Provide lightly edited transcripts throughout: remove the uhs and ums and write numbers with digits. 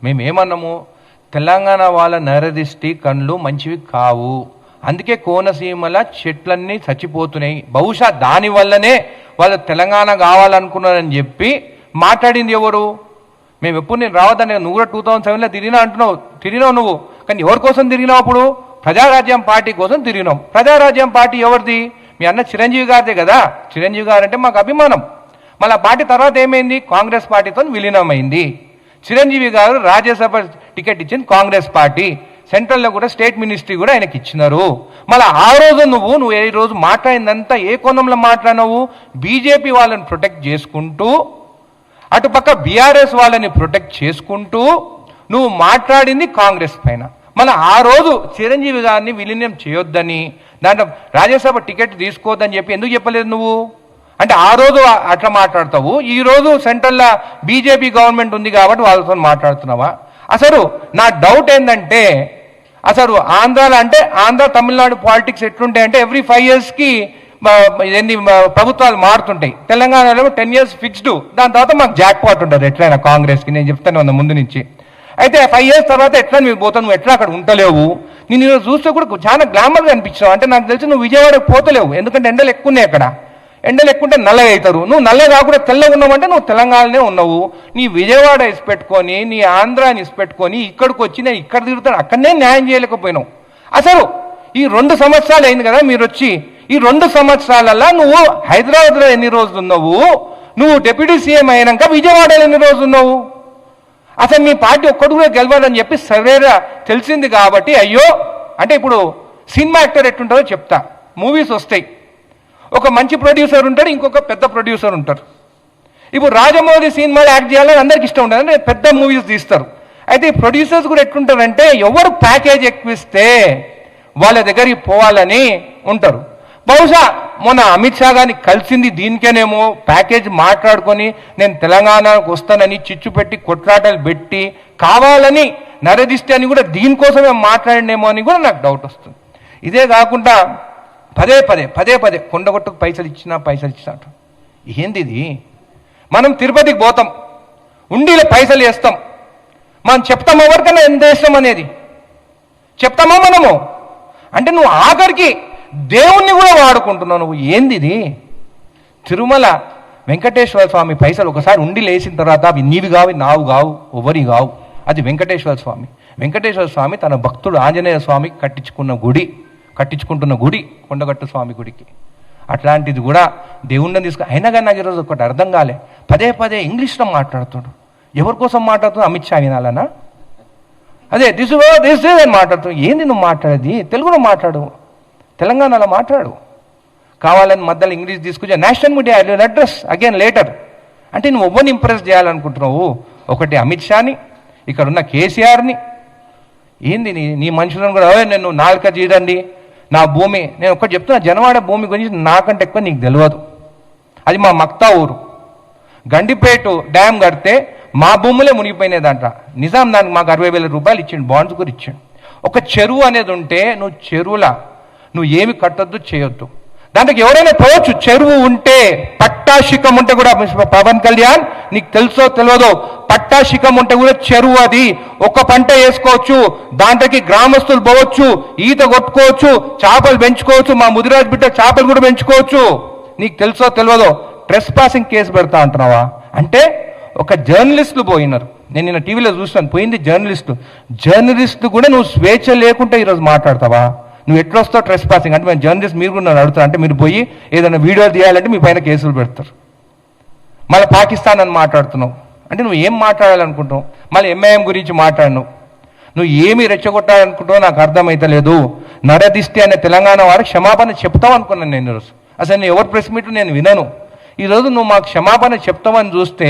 మేమేమన్నాము, తెలంగాణ వాళ్ళ నరదిష్టి కళ్ళు మంచివి కావు, అందుకే కోనసీమల చెట్లన్నీ చచ్చిపోతున్నాయి, బహుశా దానివల్లనే వాళ్ళు తెలంగాణ కావాలనుకున్నారని చెప్పి మాట్లాడింది ఎవరు? మేము ఎప్పుడు నేను రావద్దని, నువ్వు కూడా 2007లో తిరిగినావు నువ్వు, కానీ ఎవరి కోసం తిరిగినావు? అప్పుడు ప్రజారాజ్యం పార్టీ కోసం తిరిగినాం. ప్రజారాజ్యం పార్టీ ఎవరిది? మీ అన్న చిరంజీవి గారిదే కదా. చిరంజీవి గారు అంటే మాకు అభిమానం. మళ్ళీ పార్టీ తర్వాత ఏమైంది? కాంగ్రెస్ పార్టీతో విలీనమైంది. చిరంజీవి గారు రాజ్యసభ టికెట్ ఇచ్చింది కాంగ్రెస్ పార్టీ, సెంట్రల్లో కూడా స్టేట్ మినిస్ట్రీ కూడా ఆయనకి ఇచ్చినారు. మళ్ళీ ఆ రోజు నువ్వు ఏ రోజు మాట్లాడిందంతా ఏ కోణంలో మాట్లాడినావు? బీజేపీ వాళ్ళని ప్రొటెక్ట్ చేసుకుంటూ, అటుపక్క బీఆర్ఎస్ వాళ్ళని ప్రొటెక్ట్ చేసుకుంటూ నువ్వు మాట్లాడింది కాంగ్రెస్ పైన. మళ్ళీ ఆ రోజు చిరంజీవి గారిని విలీనం చేయొద్దని, దాంట్లో రాజ్యసభ టికెట్ తీసుకోవద్దని చెప్పి ఎందుకు చెప్పలేదు నువ్వు? అంటే ఆ రోజు అట్లా మాట్లాడతావు, ఈ రోజు సెంట్రల్లో బీజేపీ గవర్నమెంట్ ఉంది కాబట్టి వాళ్ళతో మాట్లాడుతున్నావా? అసలు నా డౌట్ ఏంటంటే, అసలు ఆంధ్రాలో అంటే ఆంధ్ర తమిళనాడు పాలిటిక్స్ ఎట్లుంటాయంటే ఎవ్రీ 5 yearsకి ఎన్ని ప్రభుత్వాలు మారుతుంటాయి. తెలంగాణలో 10 years ఫిక్స్డ్, దాని తర్వాత మాకు జాక్ పాట్ ఉంటుంది ఎట్లయినా కాంగ్రెస్కి. నేను చెప్తాను ముందు నుంచి. అయితే 5 years తర్వాత ఎట్లా నువ్వు పోతావు? నువ్వు ఎట్లా అక్కడ ఉండలేవు? నేను ఈరోజు చూస్తే కూడా చాలా గ్లామర్గా అనిపించావు. అంటే నాకు తెలిసి నువ్వు విజయవాడకు పోతలేవు, ఎందుకంటే ఎండలు ఎక్కువ ఉన్నాయి అక్కడ. ఎండలు ఎక్కుంటే నల్లగా అవుతారు. నువ్వు నల్లగా కాకుండా తెల్లగా ఉన్నావంటే నువ్వు తెలంగాణనే ఉన్నావు. నీ విజయవాడ ఇసిపెట్టుకొని, నీ ఆంధ్రాని ఇసిపెట్టుకొని ఇక్కడికి వచ్చి నేను ఇక్కడ తిరుగుతాను, అక్కడనే న్యాయం చేయలేకపోయినావు. అసలు ఈ 2 సంవత్సరాలు అయింది కదా మీరు వచ్చి, ఈ 2 సంవత్సరాలలో నువ్వు హైదరాబాద్లో ఎన్ని రోజులు ఉన్నావు? నువ్వు డిప్యూటీ సీఎం అయినాక విజయవాడలో ఎన్ని రోజులు ఉన్నావు? అసలు మీ పార్టీ ఒక్కడు కూడా గెలవాలని చెప్పి సర్వేగా తెలిసింది కాబట్టి అయ్యో అంటే, ఇప్పుడు సినిమా యాక్టర్ ఎట్టుంటారో చెప్తా. మూవీస్ వస్తాయి, ఒక మంచి ప్రొడ్యూసర్ ఉంటాడు, ఇంకొక పెద్ద ప్రొడ్యూసర్ ఉంటారు. ఇప్పుడు రాజమౌళి సినిమాలు యాక్ట్ చేయాలని అందరికి ఇష్టం ఉంటుంది, అంటే పెద్ద మూవీస్ తీస్తారు. అయితే ఈ ప్రొడ్యూసర్స్ కూడా ఎట్లుంటారంటే, ఎవరు ప్యాకేజ్ ఎక్కువిస్తే వాళ్ళ దగ్గరికి పోవాలని ఉంటారు. బహుశా మొన్న అమిత్ షా గారిని కలిసింది దీనికేనేమో, ప్యాకేజ్ మాట్లాడుకొని నేను తెలంగాణకు వస్తానని చిచ్చు పెట్టి కొట్లాటలు పెట్టి కావాలని నరదిష్టి అని కూడా దీనికోసమే మాట్లాడినేమో అని కూడా నాకు డౌట్ వస్తుంది. ఇదే కాకుండా పదే పదే కొండగొట్టుకు పైసలు ఇచ్చినా ఏంది ఇది? మనం తిరుపతికి పోతాం, ఉండిలో పైసలు వేస్తాం, మనం చెప్తాం ఎవరికైనా ఎంత వేస్తాం అనేది చెప్తామా మనము? అంటే నువ్వు ఆఖరికి దేవుణ్ణి కూడా వాడుకుంటున్నావు నువ్వు. ఏంది ఇది? తిరుమల వెంకటేశ్వర స్వామి పైసలు ఒకసారి ఉండి లేచిన తర్వాత అవి నీవి కావు, నావు కావు, ఎవరి కావు. అది వెంకటేశ్వర స్వామి. వెంకటేశ్వర స్వామి తన భక్తుడు ఆంజనేయ స్వామికి కట్టించుకుంటున్న గుడి కొండగట్టు స్వామి గుడికి. అట్లాంటిది కూడా దేవుణ్ణి తీసుకు అయినా కానీ నాకు ఈరోజు ఒకటి అర్థం కాలే, పదే ఇంగ్లీష్లో మాట్లాడుతాడు. ఎవరి కోసం మాట్లాడుతున్నాడు? అమిత్ షా వినాలనా? అదే దిస్ అని మాట్లాడుతున్నాడు. ఏంది నువ్వు మాట్లాడేది? తెలుగులో మాట్లాడు, తెలంగాణలో మాట్లాడు. కావాలని మధ్యలో ఇంగ్లీష్ తీసుకొచ్చా national media address again later. అంటే నువ్వు ఎవరిని ఇంప్రెస్ చేయాలనుకుంటున్నావు? ఒకటి అమిత్ షాని, ఇక్కడ ఉన్న కేసీఆర్ని. ఏంది నీ మనుషులను కూడా నేను నాలుక తీయండి నా భూమి. నేను ఒకటి చెప్తున్నా, జనవాడ భూమి గురించి నాకంటే ఎక్కువ నీకు తెలియదు. అది మా మక్తా ఊరు. గండిపేట డ్యామ్ కడితే మా భూములే మునిగిపోయినాయి. నిజాం దానికి మాకు 60,000 రూపాయలు ఇచ్చిండు, బాండ్స్ కూడా ఇచ్చాడు. ఒక చెరువు అనేది ఉంటే నువ్వు చెరువులా నువ్వు ఏమి కట్టొద్దు, చేయొద్దు. దాంట్లోకి ఎవరైనా పోవచ్చు. చెరువు ఉంటే పట్టాశిఖం ఉంటే కూడా, పవన్ కళ్యాణ్ నీకు తెలుసో తెలియదో, పట్టాశిఖం ఉంటే కూడా చెరువు అది ఒక పంట వేసుకోవచ్చు, దాంట్లోకి గ్రామస్తులు పోవచ్చు, ఈత కొట్టుకోవచ్చు, చేపలు పెంచుకోవచ్చు, మా ముదిరాజు బిడ్డ చేపలు కూడా పెంచుకోవచ్చు. నీకు తెలుసో తెలియదో ట్రెస్ పాసింగ్ కేసు పెడతా అంటున్నావా? అంటే ఒక జర్నలిస్టులు పోయినారు. నేను నిన్న టీవీలో చూస్తాను, పోయింది జర్నలిస్టు కూడా నువ్వు స్వేచ్ఛ లేకుంటే ఈరోజు మాట్లాడతావా? నువ్వు ఎట్లా వస్తావు ట్రెస్ పాసింగ్ అంటే? మేము జర్నలిస్ట్ మీరు కూడా అడుగుతారు అంటే, మీరు పోయి ఏదైనా వీడియో తీయాలంటే మీ పైన కేసులు పెడతారు. మళ్ళీ పాకిస్తాన్ అని మాట్లాడుతున్నావు అంటే నువ్వు ఏం మాట్లాడాలనుకుంటున్నావు? మళ్ళీ ఎంఐఎం గురించి మాట్లాడినావు. నువ్వు ఏమి రెచ్చగొట్టాలనుకుంటావో నాకు అర్థమైతలేదు. నరదిష్టి అనే తెలంగాణ వారికి క్షమాపణ చెప్తావు అనుకున్నాను నేను ఈరోజు. అసలు నేను ఎవరి ప్రెస్ మీట్ నేను వినను. ఈరోజు నువ్వు మాకు క్షమాపణ చెప్తావని చూస్తే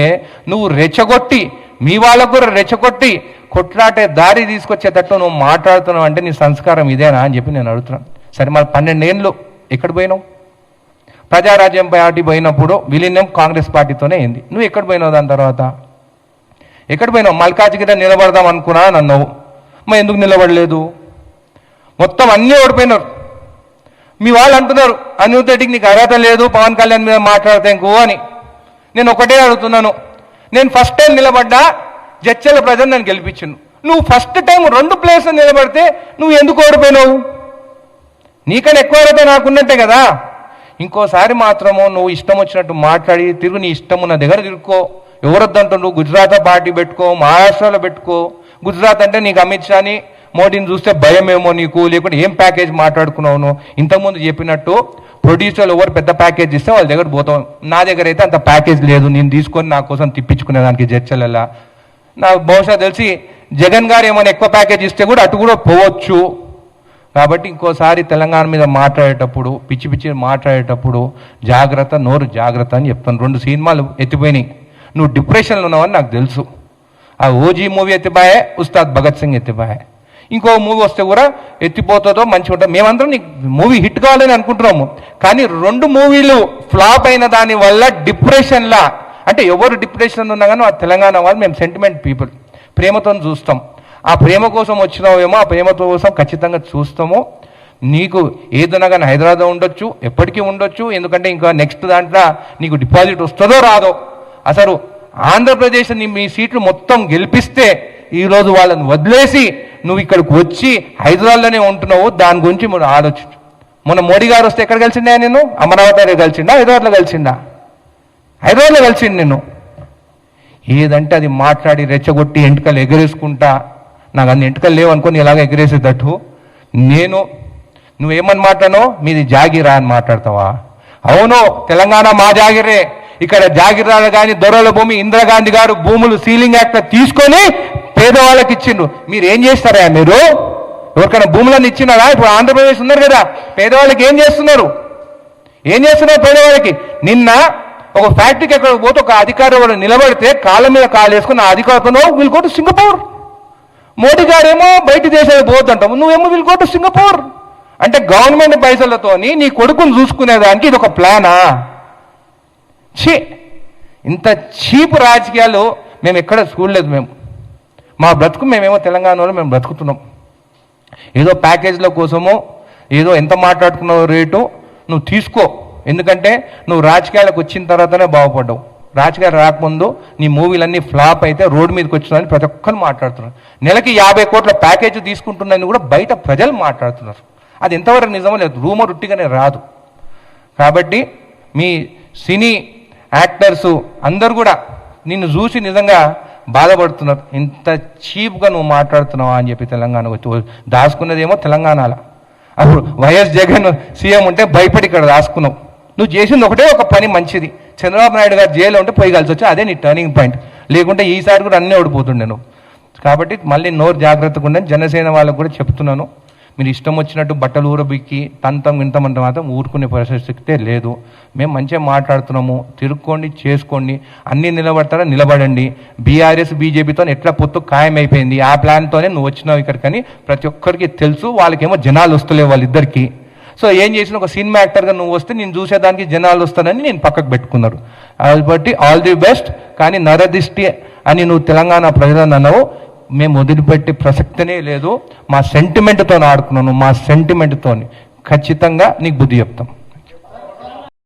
నువ్వు రెచ్చగొట్టి, మీ వాళ్ళకు కూడా రెచ్చగొట్టి కొట్లాటే దారి తీసుకొచ్చేటట్టు నువ్వు మాట్లాడుతున్నావు అంటే నీ సంస్కారం ఇదేనా అని చెప్పి నేను అడుగుతున్నాను. సరే, మరి 12 ఏళ్ళు ఎక్కడ పోయినావు? ప్రజారాజ్యం పార్టీ పోయినప్పుడు విలీనం కాంగ్రెస్ పార్టీతోనే అయింది. నువ్వు ఎక్కడ పోయినావు? దాని తర్వాత ఎక్కడ పోయినావు? మల్కాజ్గిరి నిలబడదాం అనుకున్నా అని అన్నావు, మరి ఎందుకు నిలబడలేదు? మొత్తం అన్నీ ఓడిపోయినారు. మీ వాళ్ళు అంటున్నారు అనిరుద్ధ్ రెడ్డికి నీకు అర్హత లేదు పవన్ కళ్యాణ్ మీద మాట్లాడితే ఇంకో అని. నేను ఒకటే అడుగుతున్నాను, నేను ఫస్ట్ టైం నిలబడ్డా జడ్చల ప్రజలు నన్ను గెలిపించిండు. నువ్వు ఫస్ట్ టైం 2 ప్లేస్లు నిలబడితే నువ్వు ఎందుకు ఓడిపోయినావు? నీకన్నా ఎక్కువ అర్హత నాకున్నట్టే కదా. ఇంకోసారి మాత్రము నువ్వు ఇష్టం వచ్చినట్టు మాట్లాడి తిరుగు, నీ ఇష్టం ఉన్న దగ్గర తిరుక్కో. ఎవరొద్దంటూ నువ్వు గుజరాత్ పార్టీ పెట్టుకో, మహారాష్ట్రలో పెట్టుకో. గుజరాత్ అంటే నీకు అమిత్ షాని మోడీని చూస్తే భయమేమో నీకు, లేకుంటే ఏం ప్యాకేజ్ మాట్లాడుకున్నావు నువ్వు. ఇంతకుముందు చెప్పినట్టు ప్రొడ్యూసర్లు ఎవరు పెద్ద ప్యాకేజ్ ఇస్తే వాళ్ళ దగ్గర పోతాం. నా దగ్గర అయితే అంత ప్యాకేజ్ లేదు, నేను తీసుకొని నా కోసం తిప్పించుకునేదానికి జడ్చలలా. నాకు బహుశా తెలిసి జగన్ గారు ఏమైనా ఎక్కువ ప్యాకేజ్ ఇస్తే కూడా అటు కూడా పోవచ్చు. కాబట్టి ఇంకోసారి తెలంగాణ మీద మాట్లాడేటప్పుడు పిచ్చి పిచ్చి మాట్లాడేటప్పుడు జాగ్రత్త, నోరు జాగ్రత్త అని చెప్తాను. 2 సినిమాలు ఎత్తిపోయినాయి. నువ్వు డిప్రెషన్లో ఉన్నావని నాకు తెలుసు. ఆ ఓజీ మూవీ ఎత్తిపోయే, ఉస్తాద్ భగత్ సింగ్ ఎత్తిపోయే. ఇంకో మూవీ వస్తే కూడా ఎత్తిపోతుందో మంచిగా ఉంటుంది. మేమందరం నీకు మూవీ హిట్ కావాలని అనుకుంటున్నాము. కానీ 2 మూవీలు ఫ్లాప్ అయిన దాని వల్ల డిప్రెషన్లా, అంటే ఎవరు డిప్రెషన్ ఉన్నా కానీ ఆ తెలంగాణ వాళ్ళు మేము సెంటిమెంట్ పీపుల్, ప్రేమతో చూస్తాం. ఆ ప్రేమ కోసం వచ్చినావేమో, ఆ ప్రేమ కోసం ఖచ్చితంగా చూస్తాము. నీకు ఏదైనా కానీ హైదరాబాద్ ఉండొచ్చు, ఎప్పటికీ ఉండొచ్చు. ఎందుకంటే ఇంకా నెక్స్ట్ దాంట్లో నీకు డిపాజిట్ వస్తుందో రాదో. అసలు ఆంధ్రప్రదేశ్ మీ సీట్లు మొత్తం గెలిపిస్తే ఈరోజు వాళ్ళని వదిలేసి నువ్వు ఇక్కడికి వచ్చి హైదరాబాద్లోనే ఉంటున్నావు. దాని గురించి మనం ఆలోచించు. మొన్న మోడీ గారు వస్తే ఎక్కడ కలిసిండా నేను? అమరావతిలో కలిసిండా, హైదరాబాద్లో కలిసిండా? హైదరాబాద్లో కలిసిండు. నేను ఏదంటే అది మాట్లాడి రెచ్చగొట్టి ఎంటుకలు ఎగరేసుకుంటా, నాకు అన్ని ఎంటుకలు లేవు అనుకో, ఇలాగ ఎగరేసేటట్టు. నువ్వేమని మాట్లాడనో మీది జాగిరా అని మాట్లాడతావా? అవును, తెలంగాణ మా జాగిరే. ఇక్కడ జాగిరాలు కానీ దొరల భూమి ఇందిరాగాంధీ గారు భూములు సీలింగ్ యాక్ట్ తీసుకొని పేదవాళ్ళకి ఇచ్చిండ్రు. మీరు ఏం చేస్తారా? మీరు ఎవరికైనా భూములను ఇచ్చినారా? ఇప్పుడు ఆంధ్రప్రదేశ్ ఉన్నారు కదా, పేదవాళ్ళకి ఏం చేస్తున్నారు? పేదవాళ్ళకి? నిన్న ఒక ఫ్యాక్టరీకి ఎక్కడ పోతే ఒక అధికారి వాళ్ళు నిలబడితే కాళ్ళ మీద కాలు వేసుకుని ఆ అధికారితో we'll go to Singapore. Modi గారేమో బయట దేశాలకు పోతుంటాము, నువ్వేమో వీల్ గో టు సింగపూర్. అంటే గవర్నమెంట్ పైసలతోని నీ కొడుకుని చూసుకునేదానికి ఇది ఒక ప్లానా? ఇంత చీప్ రాజకీయాలు మేము ఎక్కడ చూడలేదు. మా బ్రతుకు మేమేమో తెలంగాణలో మేము బ్రతుకుతున్నాం. ఏదో ప్యాకేజ్ల కోసమో ఏదో ఎంత మాట్లాడుకున్నావు రేటు నువ్వు తీసుకో. ఎందుకంటే నువ్వు రాజకీయాలకు వచ్చిన తర్వాతనే బాగుపడ్డావు. రాజకీయాలు రాకముందు నీ మూవీలన్నీ ఫ్లాప్ అయితే రోడ్డు మీదకి వచ్చినాయని ప్రతి ఒక్కరు మాట్లాడుతున్నారు. నెలకి 50 కోట్ల ప్యాకేజ్ తీసుకుంటున్నాయని కూడా బయట ప్రజలు మాట్లాడుతున్నారు. అది ఎంతవరకు నిజమో లేదు, రూమర్ ఉట్టిగానే రాదు. కాబట్టి మీ సినీ యాక్టర్సు అందరు కూడా నిన్ను చూసి నిజంగా బాధపడుతున్నారు. ఇంత చీప్గా నువ్వు మాట్లాడుతున్నావా అని చెప్పి తెలంగాణ వచ్చి దాచుకున్నదేమో తెలంగాణలో. అప్పుడు వైఎస్ జగన్ సీఎం ఉంటే భయపడి ఇక్కడ దాచుకున్నావు. నువ్వు చేసింది ఒకటే ఒక పని మంచిది. చంద్రబాబు నాయుడు గారు జైల్లో ఉంటే పోయి కలిసి వచ్చి అదే నీ టర్నింగ్ పాయింట్. లేకుంటే ఈసారి కూడా అన్నీ ఓడిపోతుండే నువ్వు. కాబట్టి మళ్ళీ నోరు జాగ్రత్తగా ఉండని జనసేన వాళ్ళకు కూడా చెప్తున్నాను. మీరు ఇష్టం వచ్చినట్టు బట్టలు ఊరబిక్కి తంతం ఇంతమంటే మాత్రం ఊరుకునే పరిస్థితి లేదు. మేము మంచిగా మాట్లాడుతున్నాము, తిరుక్కోండి, చేసుకోండి, అన్నీ నిలబడతారా నిలబడండి. బీఆర్ఎస్ బీజేపీతో ఎట్లా పొత్తు ఖాయమైపోయింది, ఆ ప్లాన్తోనే నువ్వు వచ్చినావు ఇక్కడికని ప్రతి ఒక్కరికి తెలుసు. వాళ్ళకేమో జనాలు వస్తలేవు వాళ్ళిద్దరికి. సో ఏం చేసిన ఒక సినిమా యాక్టర్గా నువ్వు వస్తే నేను చూసేదానికి జనాలు వస్తానని నేను పక్కకు పెట్టుకున్నారు. కాబట్టి ఆల్ ది బెస్ట్. కానీ నరదిష్టి అని నువ్వు తెలంగాణ ప్రజలను అన్నావు, మేము వదిలిపెట్టే ప్రసక్తినే లేదు. మా సెంటిమెంట్తో ఆడుకున్నాను, మా సెంటిమెంట్తో ఖచ్చితంగా నీకు బుద్ధి చెప్తాం.